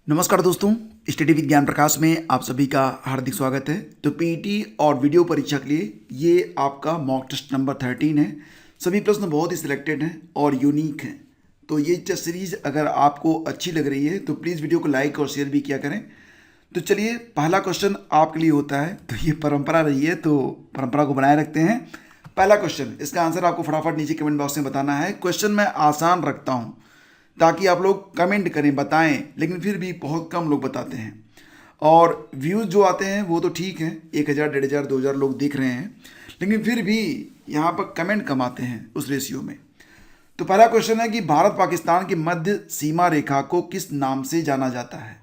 नमस्कार दोस्तों, स्टडी विज्ञान प्रकाश में आप सभी का हार्दिक स्वागत है। तो पीटी और वीडियो परीक्षा के लिए ये आपका मॉक टेस्ट नंबर 13 है। सभी प्रश्न बहुत ही सिलेक्टेड हैं और यूनिक हैं। तो ये टेस्ट सीरीज अगर आपको अच्छी लग रही है तो प्लीज़ वीडियो को लाइक और शेयर भी किया करें। तो चलिए, पहला क्वेश्चन आपके लिए होता है। तो ये परंपरा रही है तो परंपरा को बनाए रखते हैं। पहला क्वेश्चन, इसका आंसर आपको फटाफट नीचे कमेंट बॉक्स में बताना है। क्वेश्चन मैं आसान रखता हूँ ताकि आप लोग कमेंट करें, बताएं, लेकिन फिर भी बहुत कम लोग बताते हैं। और व्यूज़ जो आते हैं वो तो ठीक है, 1000, 1500, 2000 लोग देख रहे हैं, लेकिन फिर भी यहाँ पर कमेंट कम आते हैं उस रेशियो में। तो पहला क्वेश्चन है कि भारत पाकिस्तान की मध्य सीमा रेखा को किस नाम से जाना जाता है।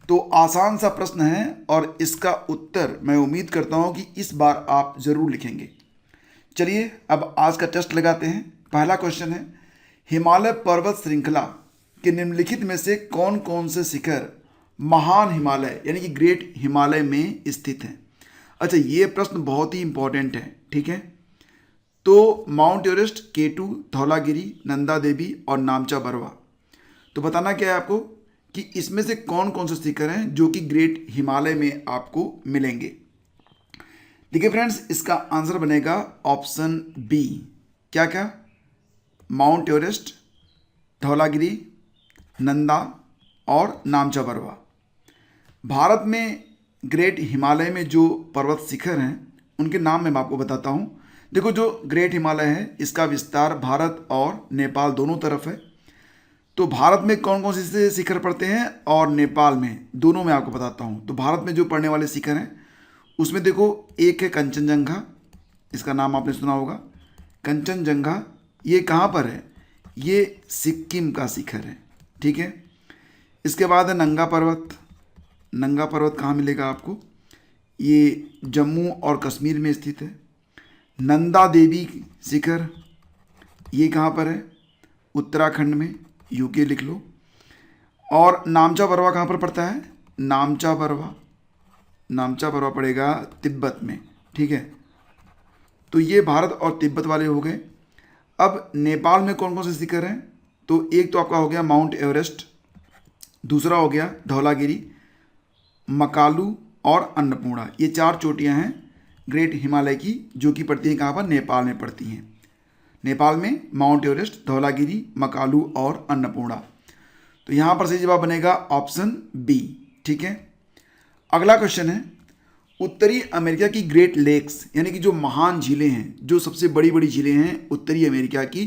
तो आसान सा प्रश्न है और इसका उत्तर मैं उम्मीद करता हूँ कि इस बार आप ज़रूर लिखेंगे। चलिए अब आज का टेस्ट लगाते हैं। पहला क्वेश्चन है, हिमालय पर्वत श्रृंखला के निम्नलिखित में से कौन कौन से शिखर महान हिमालय यानी कि ग्रेट हिमालय में स्थित हैं। अच्छा, ये प्रश्न बहुत ही इंपॉर्टेंट है, ठीक है। तो Mount Everest, K2, Dhaulagiri, Nanda Devi और नामचा बरवा। तो बताना क्या है आपको कि इसमें से कौन कौन से शिखर हैं जो कि ग्रेट हिमालय में आपको मिलेंगे। देखिए फ्रेंड्स, इसका आंसर बनेगा ऑप्शन बी। क्या क्या? माउंट एवरेस्ट, धौलागिरी, नंदा और नामचा बरवा। भारत में ग्रेट हिमालय में जो पर्वत शिखर हैं उनके नाम मैं आपको बताता हूँ। देखो, जो ग्रेट हिमालय है इसका विस्तार भारत और नेपाल दोनों तरफ है। तो भारत में कौन कौन से शिखर पड़ते हैं और नेपाल में, दोनों में आपको बताता हूँ। तो भारत में जो पड़ने वाले शिखर हैं उसमें देखो, एक है कंचनजंगा, इसका नाम आपने सुना होगा। कंचनजंगा ये कहाँ पर है? ये सिक्किम का शिखर है, ठीक है। इसके बाद है नंगा पर्वत। नंगा पर्वत कहाँ मिलेगा आपको? ये जम्मू और कश्मीर में स्थित है। नंदा देवी शिखर ये कहाँ पर है? उत्तराखंड में, यूके लिख लो। और नामचा बरवा कहाँ पर पड़ता है? नामचा बरवा पड़ेगा तिब्बत में, ठीक है। तो ये भारत और तिब्बत वाले हो गए। अब नेपाल में कौन कौन से शिखर हैं? तो एक तो आपका हो गया माउंट एवरेस्ट, दूसरा हो गया धौलागिरी, मकालू और अन्नपूर्णा। ये 4 चोटियां हैं ग्रेट हिमालय की जो कि पड़ती हैं कहाँ पर? नेपाल में पड़ती हैं। नेपाल में माउंट एवरेस्ट, धौलागिरी, मकालू और अन्नपूर्णा। तो यहाँ पर सही जवाब बनेगा ऑप्शन बी, ठीक है। अगला क्वेश्चन है, उत्तरी अमेरिका की ग्रेट लेक्स यानी कि जो महान झीलें हैं, जो सबसे बड़ी बड़ी झीलें हैं उत्तरी अमेरिका की,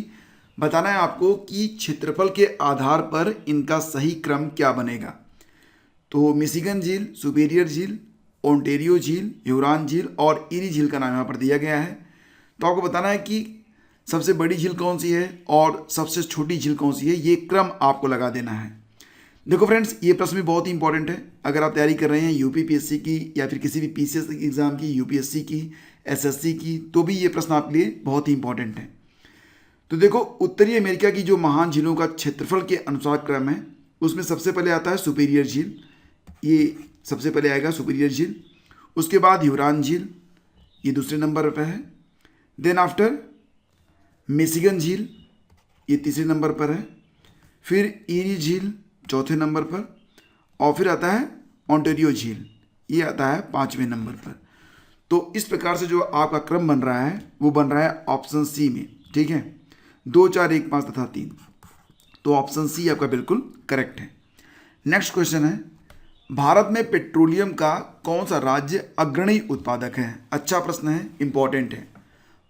बताना है आपको कि क्षेत्रफल के आधार पर इनका सही क्रम क्या बनेगा। तो मिशिगन झील, सुपीरियर झील, ओंटेरियो झील, ह्यूरॉन झील और इरी झील का नाम यहाँ पर दिया गया है। तो आपको बताना है कि सबसे बड़ी झील कौन सी है और सबसे छोटी झील कौन सी है, ये क्रम आपको लगा देना है। देखो फ्रेंड्स, ये प्रश्न भी बहुत ही इंपॉर्टेंट है। अगर आप तैयारी कर रहे हैं यूपीपीएससी की या फिर किसी भी पीसीएस एग्जाम की, यूपीएससी की, एसएससी की, तो भी ये प्रश्न आपके लिए बहुत ही इंपॉर्टेंट है। तो देखो, उत्तरी अमेरिका की जो महान झीलों का क्षेत्रफल के अनुसार क्रम है उसमें सबसे पहले आता है सुपीरियर झील। ये सबसे पहले आएगा सुपीरियर झील। उसके बाद ह्यूरॉन झील, ये दूसरे नंबर पर है। देन आफ्टर मिशिगन झील, ये तीसरे नंबर पर है। फिर ईरी झील चौथे नंबर पर, और फिर आता है ओंटेरियो झील, ये आता है 5वें नंबर पर। तो इस प्रकार से जो आपका क्रम बन रहा है वो बन रहा है ऑप्शन सी में, ठीक है। 2, 4, 1, 5 तथा 3। तो ऑप्शन सी आपका बिल्कुल करेक्ट है। नेक्स्ट क्वेश्चन है, भारत में पेट्रोलियम का कौन सा राज्य अग्रणी उत्पादक है। अच्छा प्रश्न है, इंपॉर्टेंट है।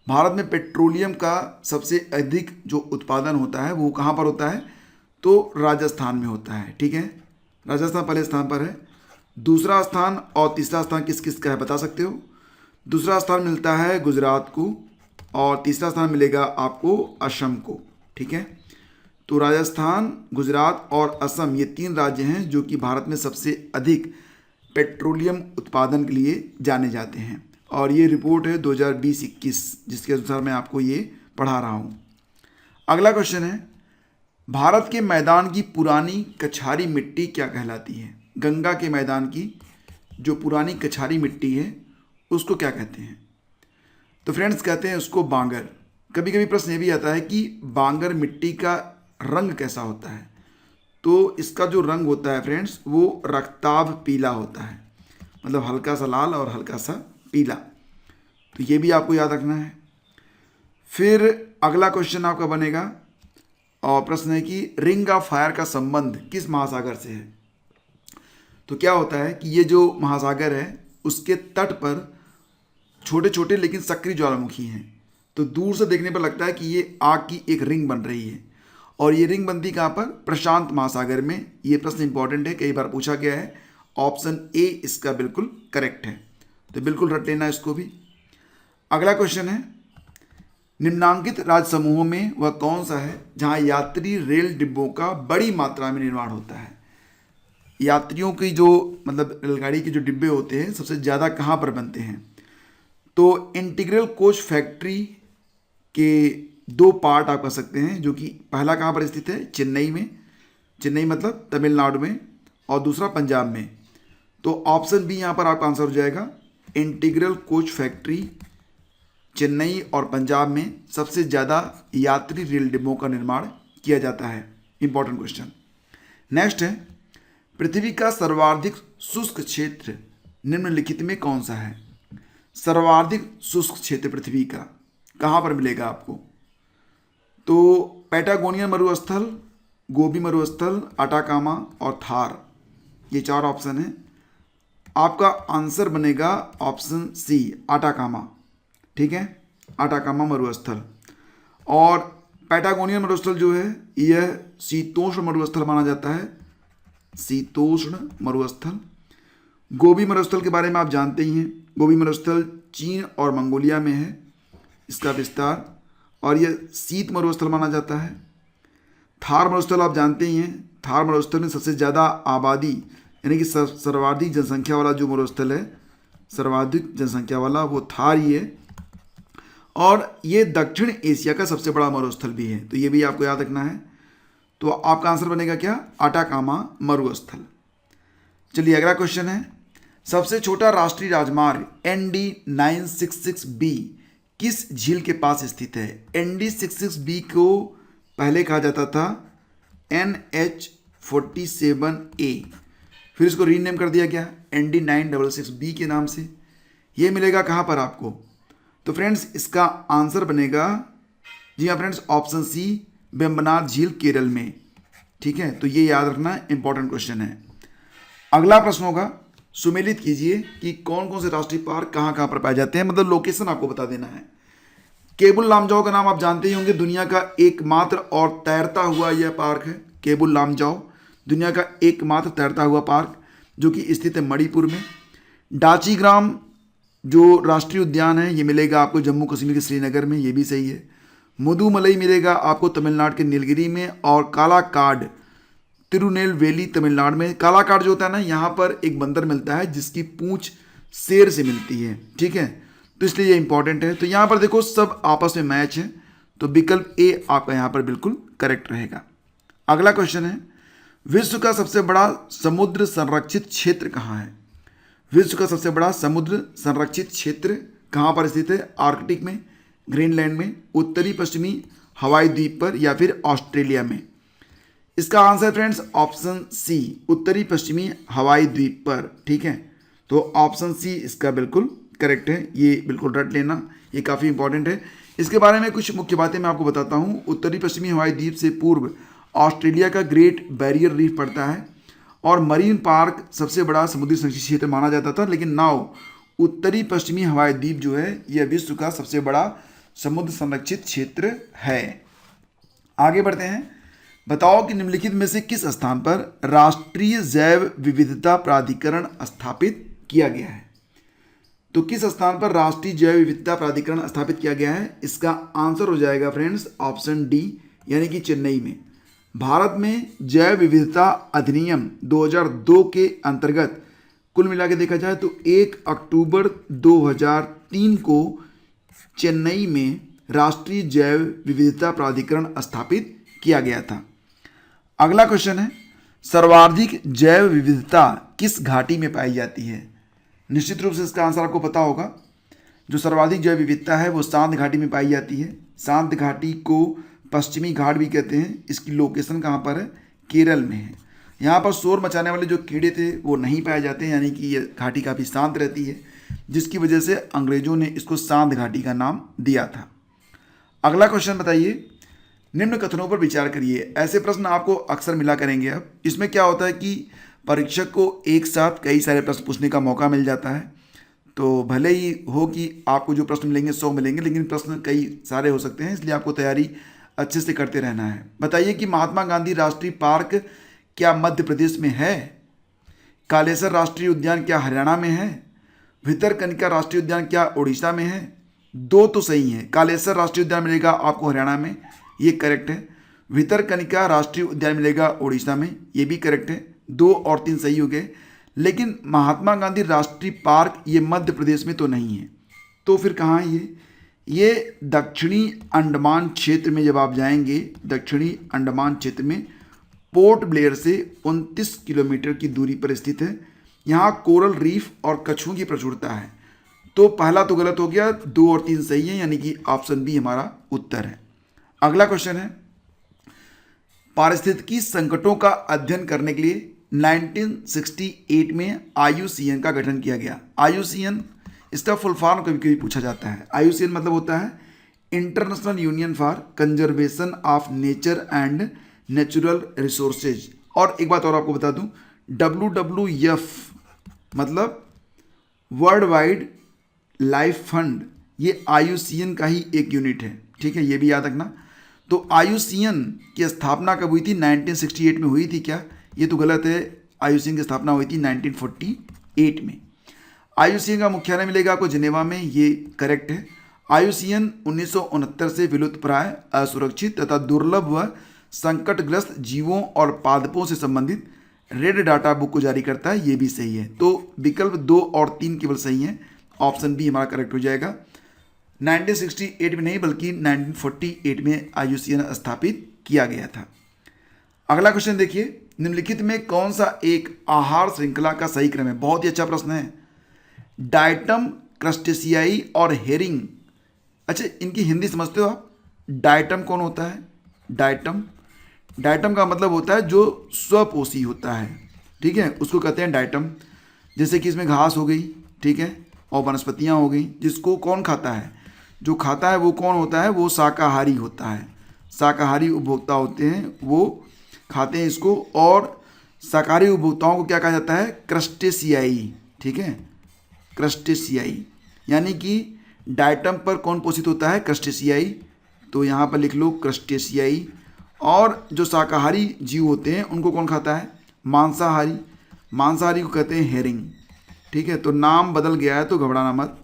भारत में पेट्रोलियम का सबसे अधिक जो उत्पादन होता है वो कहाँ पर होता है? तो राजस्थान में होता है, ठीक है। राजस्थान पहले स्थान पर है। दूसरा स्थान और तीसरा स्थान किस किस का है बता सकते हो? दूसरा स्थान मिलता है गुजरात को और तीसरा स्थान मिलेगा आपको असम को, ठीक है। तो राजस्थान, गुजरात और असम ये 3 राज्य हैं जो कि भारत में सबसे अधिक पेट्रोलियम उत्पादन के लिए जाने जाते हैं। और ये रिपोर्ट है 2020-21 जिसके अनुसार मैं आपको ये पढ़ा रहा हूँ। अगला क्वेश्चन है, भारत के मैदान की पुरानी कछारी मिट्टी क्या कहलाती है। गंगा के मैदान की जो पुरानी कछारी मिट्टी है उसको क्या कहते हैं? तो फ्रेंड्स, कहते हैं उसको बांगर। कभी कभी प्रश्न ये भी आता है कि बांगर मिट्टी का रंग कैसा होता है। तो इसका जो रंग होता है फ्रेंड्स वो रक्ताभ पीला होता है, मतलब हल्का सा लाल और हल्का सा पीला। तो ये भी आपको याद रखना है। फिर अगला क्वेश्चन आपका बनेगा और प्रश्न है कि रिंग ऑफ फायर का संबंध किस महासागर से है। तो क्या होता है कि ये जो महासागर है उसके तट पर छोटे छोटे लेकिन सक्रिय ज्वालामुखी हैं। तो दूर से देखने पर लगता है कि ये आग की एक रिंग बन रही है, और ये रिंग बनती कहाँ पर, प्रशांत महासागर में। ये प्रश्न इंपॉर्टेंट है, कई बार पूछा गया है। ऑप्शन ए इसका बिल्कुल करेक्ट है, तो बिल्कुल रट लेना इसको भी। अगला क्वेश्चन है, निम्नांकित राज्य समूहों में वह कौन सा है जहां यात्री रेल डिब्बों का बड़ी मात्रा में निर्माण होता है। यात्रियों की जो मतलब रेलगाड़ी के जो डिब्बे होते हैं सबसे ज़्यादा कहाँ पर बनते हैं। तो इंटीग्रल कोच फैक्ट्री के दो पार्ट आप कर सकते हैं, जो कि पहला कहाँ पर स्थित है, चेन्नई में, चेन्नई मतलब तमिलनाडु में, और दूसरा पंजाब में। तो ऑप्शन बी यहाँ पर आपका आंसर हो जाएगा। इंटीग्रल कोच फैक्ट्री चेन्नई और पंजाब में सबसे ज़्यादा यात्री रेल डिब्बों का निर्माण किया जाता है। Important question. नेक्स्ट है, पृथ्वी का सर्वाधिक शुष्क क्षेत्र निम्नलिखित में कौन सा है। सर्वाधिक शुष्क क्षेत्र पृथ्वी का कहाँ पर मिलेगा आपको। तो पैटागोनियन मरुस्थल, गोबी मरुस्थल, अटाकामा और थार, ये चार ऑप्शन हैं। आपका आंसर बनेगा ऑप्शन सी, अटाकामा। ठीक है, अटाकामा मरुस्थल। और पैटागोनियन मरुस्थल जो है यह शीतोष्ण मरुस्थल माना जाता है, शीतोष्ण मरुस्थल। गोबी मरुस्थल के बारे में आप जानते ही हैं, गोबी मरुस्थल चीन और मंगोलिया में है इसका विस्तार, और यह शीत मरुस्थल माना जाता है। थार मरुस्थल आप जानते ही हैं, थार मरुस्थल में सबसे ज़्यादा आबादी यानी कि सर्वाधिक जनसंख्या वाला जो मरुस्थल है, सर्वाधिक जनसंख्या वाला वो थार ही है, और ये दक्षिण एशिया का सबसे बड़ा मरुस्थल भी है। तो ये भी आपको याद रखना है। तो आपका आंसर बनेगा क्या, अटाकामा मरुस्थल। चलिए अगला क्वेश्चन है, सबसे छोटा राष्ट्रीय राजमार्ग ND 966B किस झील के पास स्थित है। ND 66B को पहले कहा जाता था NH 47A, फिर इसको रीनेम कर दिया गया ND 966B के नाम से। ये मिलेगा कहाँ पर आपको। तो फ्रेंड्स इसका आंसर बनेगा, जी हाँ फ्रेंड्स, ऑप्शन सी, वेम्बनाड झील केरल में। ठीक है, तो ये याद रखना, इंपॉर्टेंट क्वेश्चन है। अगला प्रश्न होगा, सुमेलित कीजिए कि कौन कौन से राष्ट्रीय पार्क कहाँ कहाँ पर पाए जाते हैं, मतलब लोकेशन आपको बता देना है। केबुल लामजाओ का नाम आप जानते ही होंगे, दुनिया का एकमात्र और तैरता हुआ यह पार्क है। केबुल लामजाओ दुनिया का एकमात्र तैरता हुआ पार्क जो कि स्थित है मणिपुर में। डाचीग्राम जो राष्ट्रीय उद्यान है ये मिलेगा आपको जम्मू कश्मीर के श्रीनगर में, ये भी सही है। मुदुमलई मिलेगा आपको तमिलनाडु के नीलगिरी में, और कालाकाड तिरुनेलवेली तमिलनाडु में। कालाकाड जो होता है ना, यहाँ पर एक बंदर मिलता है जिसकी पूंछ शेर से मिलती है। ठीक है, तो इसलिए ये इंपॉर्टेंट है। तो यहाँ पर देखो सब आपस में मैच है, तो विकल्प ए आपका यहाँ पर बिल्कुल करेक्ट रहेगा। अगला क्वेश्चन है, विश्व का सबसे बड़ा समुद्र संरक्षित क्षेत्र कहाँ है। विश्व का सबसे बड़ा समुद्र संरक्षित क्षेत्र कहाँ पर स्थित है। आर्कटिक में, ग्रीनलैंड में, उत्तरी पश्चिमी हवाई द्वीप पर, या फिर ऑस्ट्रेलिया में। इसका आंसर फ्रेंड्स ऑप्शन सी, उत्तरी पश्चिमी हवाई द्वीप पर। ठीक है, तो ऑप्शन सी इसका बिल्कुल करेक्ट है, ये बिल्कुल रट लेना, ये काफ़ी इंपॉर्टेंट है। इसके बारे में कुछ मुख्य बातें मैं आपको बताता हूँ। उत्तरी पश्चिमी हवाई द्वीप से पूर्व ऑस्ट्रेलिया का ग्रेट बैरियर रीफ पड़ता है, और मरीन पार्क सबसे बड़ा समुद्री संरक्षित क्षेत्र माना जाता था, लेकिन नाउ उत्तरी पश्चिमी हवाई द्वीप जो है यह विश्व का सबसे बड़ा समुद्र संरक्षित क्षेत्र है। आगे बढ़ते हैं, बताओ कि निम्नलिखित में से किस स्थान पर राष्ट्रीय जैव विविधता प्राधिकरण स्थापित किया गया है। तो किस स्थान पर राष्ट्रीय जैव विविधता प्राधिकरण स्थापित किया गया है, इसका आंसर हो जाएगा फ्रेंड्स ऑप्शन डी, यानी कि चेन्नई में। भारत में जैव विविधता अधिनियम 2002 के अंतर्गत कुल मिला के देखा जाए तो 1 अक्टूबर 2003 को चेन्नई में राष्ट्रीय जैव विविधता प्राधिकरण स्थापित किया गया था। अगला क्वेश्चन है, सर्वाधिक जैव विविधता किस घाटी में पाई जाती है। निश्चित रूप से इसका आंसर आपको पता होगा। जो सर्वाधिक जैव विविधता है वो शांत घाटी में पाई जाती है। शांत घाटी को पश्चिमी घाट भी कहते हैं। इसकी लोकेशन कहाँ पर है, केरल में है। यहाँ पर शोर मचाने वाले जो कीड़े थे वो नहीं पाए जाते हैं, यानी कि ये घाटी काफ़ी शांत रहती है, जिसकी वजह से अंग्रेजों ने इसको शांत घाटी का नाम दिया था। अगला क्वेश्चन बताइए, निम्न कथनों पर विचार करिए। ऐसे प्रश्न आपको अक्सर मिला करेंगे। अब इसमें क्या होता है कि परीक्षक को एक साथ कई सारे प्रश्न पूछने का मौका मिल जाता है। तो भले ही हो कि आपको जो प्रश्न मिलेंगे 100 मिलेंगे, लेकिन प्रश्न कई सारे हो सकते हैं, इसलिए आपको तैयारी अच्छे से करते रहना है। बताइए कि महात्मा गांधी राष्ट्रीय पार्क क्या मध्य प्रदेश में है? कालेसर राष्ट्रीय उद्यान क्या हरियाणा में है? भितरकनिका राष्ट्रीय उद्यान क्या उड़ीसा में है? दो तो सही है। कालेसर राष्ट्रीय उद्यान मिलेगा आपको हरियाणा में, ये करेक्ट है। भितरकनिका राष्ट्रीय उद्यान मिलेगा उड़ीसा में, ये भी करेक्ट है। 2 और 3 सही हो गए। लेकिन महात्मा गांधी राष्ट्रीय पार्क ये मध्य प्रदेश में तो नहीं है, तो फिर कहाँ है ये दक्षिणी अंडमान क्षेत्र में। जब आप जाएंगे दक्षिणी अंडमान क्षेत्र में पोर्ट ब्लेयर से 29 किलोमीटर की दूरी पर स्थित है। यहाँ कोरल रीफ और कछुओं की प्रचुरता है। तो पहला तो गलत हो गया, 2 और 3 सही है, यानी कि ऑप्शन बी हमारा उत्तर है। अगला क्वेश्चन है, पारिस्थितिकी संकटों का अध्ययन करने के लिए 1968 में IUCN का गठन किया गया। IUCN इसका फुल फॉर्म कभी कभी पूछा जाता है। IUCN मतलब होता है international union for conservation of nature and natural resources. और एक बात और आपको बता दूं, WWF मतलब वर्ल्ड वाइड लाइफ फंड, ये IUCN का ही एक यूनिट है। ठीक है, ये भी याद रखना। तो IUCN की स्थापना कब हुई थी? 1968 में हुई थी क्या? ये तो गलत है। IUCN की स्थापना हुई थी 1948 में। IUCN का मुख्यालय मिलेगा आपको जिनेवा में, ये करेक्ट है। IUCN 1969 से विलुप्तप्राय, असुरक्षित तथा दुर्लभ व संकटग्रस्त जीवों और पादपों से संबंधित रेड डाटा बुक को जारी करता है, ये भी सही है। तो विकल्प 2 और 3 केवल सही हैं, ऑप्शन बी हमारा करेक्ट हो जाएगा। 1968 में नहीं बल्कि 1948 में IUCN स्थापित किया गया था। अगला क्वेश्चन देखिए, निम्नलिखित में कौन सा एक आहार श्रृंखला का सही क्रम है? बहुत ही अच्छा प्रश्न है। डाइटम, क्रस्टेशियाई और हेरिंग। अच्छा, इनकी हिंदी समझते हो आप? डाइटम कौन होता है? डाइटम का मतलब होता है जो स्वपोषी होता है। ठीक है, उसको कहते हैं डाइटम। जैसे कि इसमें घास हो गई, ठीक है, और वनस्पतियाँ हो गई। जिसको कौन खाता है? जो खाता है वो कौन होता है? वो शाकाहारी होता है। शाकाहारी उपभोक्ता होते हैं, वो खाते हैं इसको। और शाकाहारी उपभोक्ताओं को क्या कहा जाता है? क्रस्टेशियाई। ठीक है, क्रस्टेशियाई, यानी कि डाइटम पर कौन पोषित होता है? क्रस्टेशियाई। तो यहाँ पर लिख लो क्रस्टेशियाई। और जो शाकाहारी जीव होते हैं उनको कौन खाता है? मांसाहारी। मांसाहारी को कहते हैं हेरिंग। ठीक है, तो नाम बदल गया है तो घबराना मत,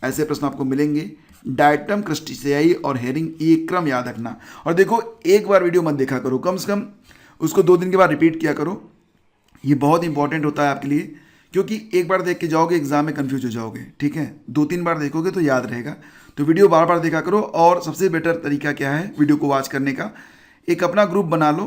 ऐसे प्रश्न आपको मिलेंगे। डाइटम, क्रस्टेशियाई और हेरिंग, ये क्रम याद रखना। और देखो, एक बार वीडियो मत देखा करो, कम से कम उसको 2 दिन के बाद रिपीट किया करो। ये बहुत इंपॉर्टेंट होता है आपके लिए, क्योंकि एक बार देख के जाओगे एग्जाम में कंफ्यूज हो जाओगे। ठीक है, 2-3 बार देखोगे तो याद रहेगा। तो वीडियो बार बार देखा करो। और सबसे बेटर तरीका क्या है वीडियो को वॉच करने का? एक अपना ग्रुप बना लो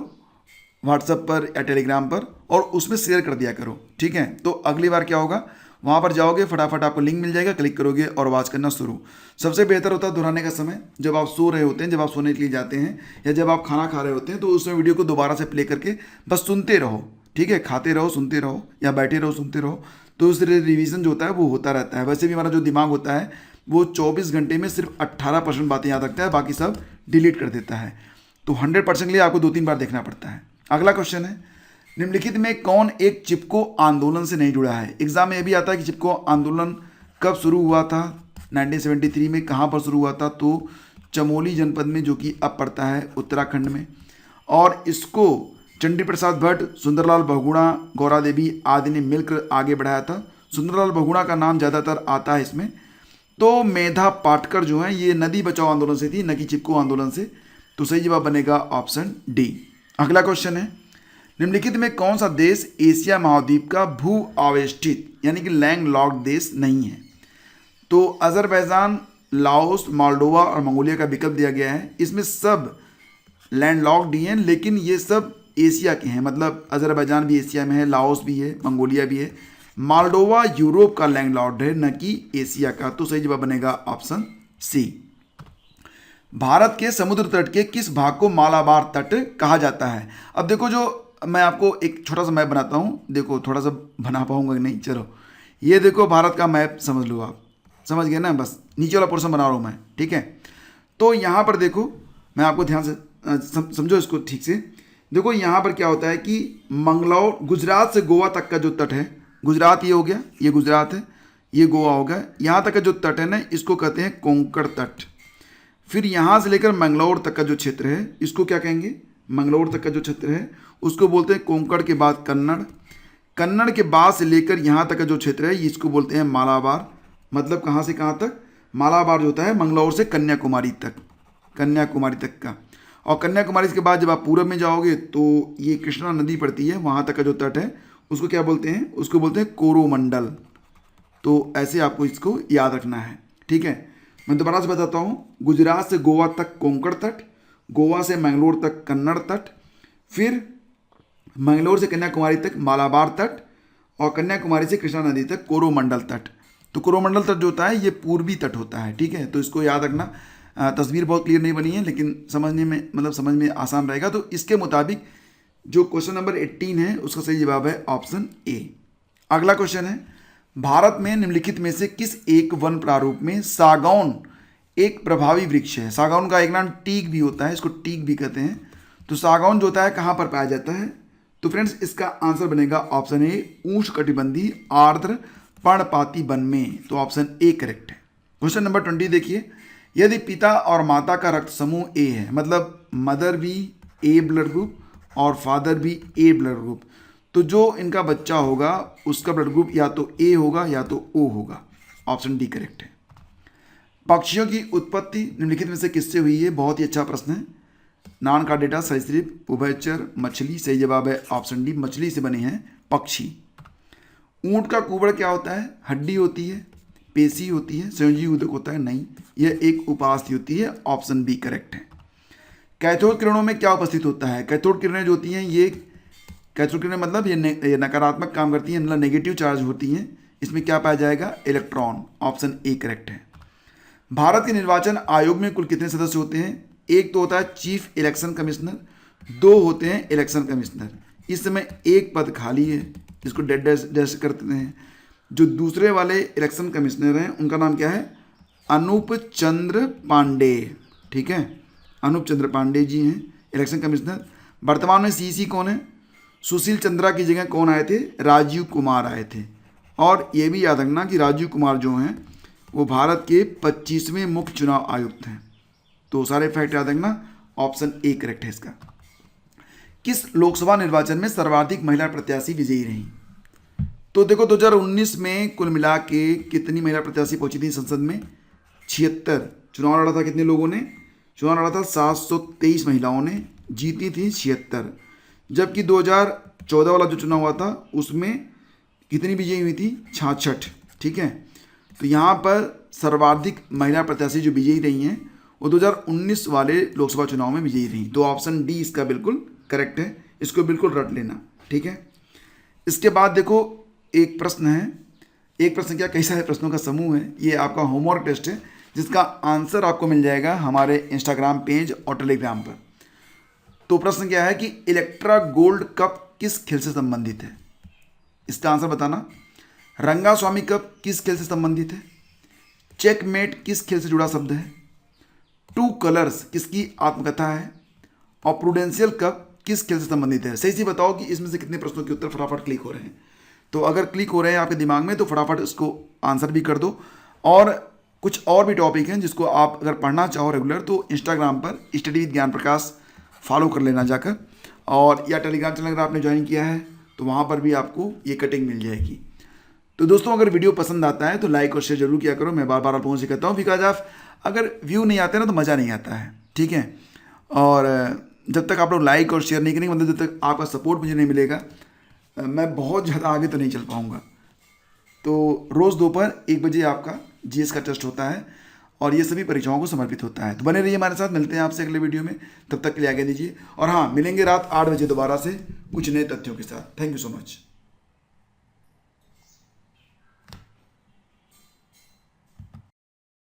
व्हाट्सएप पर या टेलीग्राम पर, और उसमें शेयर कर दिया करो। ठीक है, तो अगली बार क्या होगा, वहाँ पर जाओगे, फटाफट आपको लिंक मिल जाएगा, क्लिक करोगे और वॉच करना शुरू। सबसे बेहतर होता है दोहराने का समय, जब आप सो रहे होते हैं, जब आप सोने के लिए जाते हैं, या जब आप खाना खा रहे होते हैं, तो उसमें वीडियो को दोबारा से प्ले करके बस सुनते रहो। ठीक है, खाते रहो, सुनते रहो, या बैठे रहो, सुनते रहो। तो उससे रिवीजन जो होता है वो होता रहता है। वैसे भी हमारा जो दिमाग होता है वो 24 घंटे में सिर्फ 18% बातें याद रखता है, बाकी सब डिलीट कर देता है। तो 100% के लिए आपको 2-3 बार देखना पड़ता है। अगला क्वेश्चन है, निम्नलिखित में कौन एक चिपको आंदोलन से नहीं जुड़ा है? एग्जाम में ये भी आता है कि चिपको आंदोलन कब शुरू हुआ था? 1973 में। कहाँ पर शुरू हुआ था? तो चमोली जनपद में, जो कि अब पड़ता है उत्तराखंड में। और इसको चंडी प्रसाद भट्ट, सुंदरलाल बहुगुणा, गौरा देवी आदि ने मिलकर आगे बढ़ाया था। सुंदरलाल बहुगुणा का नाम ज़्यादातर आता है इसमें। तो मेधा पाटकर जो है ये नदी बचाओ आंदोलन से थी, न कि चिपको आंदोलन से। तो सही जवाब बनेगा ऑप्शन डी। अगला क्वेश्चन है, निम्नलिखित में कौन सा देश एशिया महाद्वीप का भू आवेष्टित यानी कि लैंड लॉक्ड देश नहीं है? तो अजरबैजान, लाओस, मोल्डोवा और मंगोलिया का विकल्प दिया गया है। इसमें सब लैंड लॉक्ड ही हैं, लेकिन ये सब एशिया के हैं। मतलब अजरबैजान भी एशिया में है, लाओस भी है, मंगोलिया भी है। मोल्डोवा यूरोप का लैंड लॉक्ड है, न कि एशिया का। तो सही जवाब बनेगा ऑप्शन सी। भारत के समुद्र तट के किस भाग को मालाबार तट कहा जाता है? अब देखो, जो मैं आपको एक छोटा सा मैप बनाता हूँ, देखो थोड़ा सा बना पाऊंगा कि नहीं। चलो ये देखो भारत का मैप समझ लो, आप समझ गए ना, बस नीचे वाला पोर्शन बना रहा हूँ मैं, ठीक है। तो यहाँ पर देखो, मैं आपको ध्यान से समझो इसको ठीक से। देखो यहाँ पर क्या होता है कि मंगलौर, गुजरात से गोवा तक का जो तट है, गुजरात ये हो गया, ये गुजरात है, ये गोवा हो गया, यहाँ तक का जो तट है ना इसको कहते हैं कोंकण तट। फिर यहाँ से लेकर मंगलौर तक का जो क्षेत्र है इसको क्या कहेंगे, मंगलौर तक का जो क्षेत्र है उसको बोलते हैं कोंकण, के बाद कन्नड़, कन्नड़ के बाद से लेकर यहाँ तक का जो क्षेत्र है इसको बोलते हैं मालाबार। मतलब कहाँ से कहाँ तक, मालाबार जो होता है मंगलौर से कन्याकुमारी तक, कन्याकुमारी तक का। और कन्याकुमारी के बाद जब आप पूरब में जाओगे तो ये कृष्णा नदी पड़ती है, वहाँ तक का जो तट है उसको क्या बोलते हैं, उसको बोलते हैं कोरोमंडल। तो ऐसे आपको इसको याद रखना है, ठीक है। मैं दोबारा से बताता हूँ, गुजरात से गोवा तक कोंकण तट, गोवा से मैंगलोर तक कन्नड़ तट, फिर मंगलोर से कन्याकुमारी तक मालाबार तट, और कन्याकुमारी से कृष्णा नदी तक कोरोमंडल तट। तो कोरोमंडल तट जो होता है ये पूर्वी तट होता है, ठीक है। तो इसको याद रखना। तस्वीर बहुत क्लियर नहीं बनी है लेकिन समझने में, मतलब समझ में आसान रहेगा। तो इसके मुताबिक जो क्वेश्चन नंबर 18 है उसका सही जवाब है ऑप्शन ए। अगला क्वेश्चन है, भारत में निम्नलिखित में से किस एक वन प्रारूप में सागौन एक प्रभावी वृक्ष है। सागौन का एक नाम टीक भी होता है, इसको टीक भी कहते हैं। तो सागौन जो होता है कहाँ पर पाया जाता है, तो फ्रेंड्स इसका आंसर बनेगा ऑप्शन ए, उष्णकटिबंधीय आर्द्र पर्णपाती वन में। तो ऑप्शन ए करेक्ट है। क्वेश्चन नंबर 20 देखिए, यदि पिता और माता का रक्त समूह ए है, मतलब मदर भी ए ब्लड ग्रुप और फादर भी ए ब्लड ग्रुप, तो जो इनका बच्चा होगा उसका ब्लड ग्रुप या तो ए होगा या तो ओ होगा। ऑप्शन डी करेक्ट है। पक्षियों की उत्पत्ति निम्नलिखित में से किससे हुई है, बहुत ही अच्छा प्रश्न है। नॉन कार्डेटा, सरीसृप, उभयचर, मछली। सही जवाब है ऑप्शन डी, मछली से बने हैं पक्षी। ऊंट का कुबड़ क्या होता है, हड्डी होती है, पेशी होती है, संयोजी ऊतक होता है, नहीं, यह एक उपास्थि होती है। ऑप्शन बी करेक्ट है। कैथोड किरणों में क्या उपस्थित होता है, कैथोड किरणें जो होती हैं ये, कैथोड किरणें मतलब ये नकारात्मक काम करती हैं, मतलब नेगेटिव चार्ज होती हैं। इसमें क्या पाया जाएगा, इलेक्ट्रॉन। ऑप्शन ए करेक्ट है। भारत के निर्वाचन आयोग में कुल कितने सदस्य होते हैं, एक तो होता है चीफ इलेक्शन कमिश्नर, दो होते हैं इलेक्शन कमिश्नर। इस समय एक पद खाली है, जिसको डेड डैश करते हैं। जो दूसरे वाले इलेक्शन कमिश्नर हैं उनका नाम क्या है, अनूप चंद्र पांडे, ठीक है। अनूप चंद्र पांडे जी हैं इलेक्शन कमिश्नर। वर्तमान में सीसी कौन है, सुशील चंद्रा की जगह कौन आए थे, राजीव कुमार आए थे। और ये भी याद रखना कि राजीव कुमार जो हैं वो भारत के 25वें मुख्य चुनाव आयुक्त हैं। तो सारे फैक्ट याद रखना। ऑप्शन ए करेक्ट है इसका। किस लोकसभा निर्वाचन में सर्वाधिक महिला प्रत्याशी विजयी रहीं, तो देखो 2019 में कुल मिला के कितनी महिला प्रत्याशी पहुंची थी संसद में, 76। चुनाव लड़ा था कितने लोगों ने, चुनाव लड़ा था 723 महिलाओं ने, जीती थी 76। जबकि 2014 वाला जो चुनाव हुआ था उसमें कितनी विजयी हुई थी, 66, ठीक है। तो यहाँ पर सर्वाधिक महिला प्रत्याशी जो विजयी रही हैं वो 2019 वाले लोकसभा चुनाव में विजयी रही। तो ऑप्शन डी इसका बिल्कुल करेक्ट है, इसको बिल्कुल रट लेना, ठीक है। इसके बाद देखो एक प्रश्न है, एक प्रश्न क्या कई सारे प्रश्नों का समूह है। ये आपका होमवर्क टेस्ट है जिसका आंसर आपको मिल जाएगा हमारे इंस्टाग्राम पेज और टेलीग्राम पर। तो प्रश्न क्या है कि इलेक्ट्रा गोल्ड कप किस खेल से संबंधित है, इसका आंसर बताना। रंगास्वामी कप किस खेल से संबंधित है, चेकमेट किस खेल से जुड़ा शब्द है, टू कलर्स किसकी आत्मकथा है, और प्रूडेंशियल कप किस खेल से संबंधित है। सही से बताओ कि इसमें से कितने प्रश्नों के उत्तर फटाफट क्लिक हो रहे हैं। तो अगर क्लिक हो रहे हैं आपके दिमाग में तो फटाफट इसको आंसर भी कर दो। और कुछ और भी टॉपिक हैं जिसको आप अगर पढ़ना चाहो रेगुलर तो इंस्टाग्राम पर स्टडी विद ज्ञान प्रकाश फॉलो कर लेना जाकर, और या टेलीग्राम चैनल अगर आपने ज्वाइन किया है तो वहाँ पर भी आपको ये कटिंग मिल जाएगी। तो दोस्तों अगर वीडियो पसंद आता है तो लाइक और शेयर जरूर किया करो। मैं बार बार आप लोगों से कहता हूँ बिकॉज आप अगर व्यू नहीं आते ना तो मज़ा नहीं आता है, ठीक है। और जब तक आप लोग लाइक और शेयर नहीं करेंगे, मतलब जब तक आपका सपोर्ट मुझे नहीं मिलेगा, मैं बहुत ज़्यादा आगे तो नहीं चल पाऊँगा। तो रोज़ दोपहर 1 बजे आपका जीएस का टेस्ट होता है और ये सभी परीक्षाओं को समर्पित होता है। तो बने रहिए हमारे साथ, मिलते हैं आपसे अगले वीडियो में, तब तक के लिए आगे दीजिए। और हाँ, मिलेंगे रात 8 बजे दोबारा से कुछ नए तथ्यों के साथ। Thank you so much.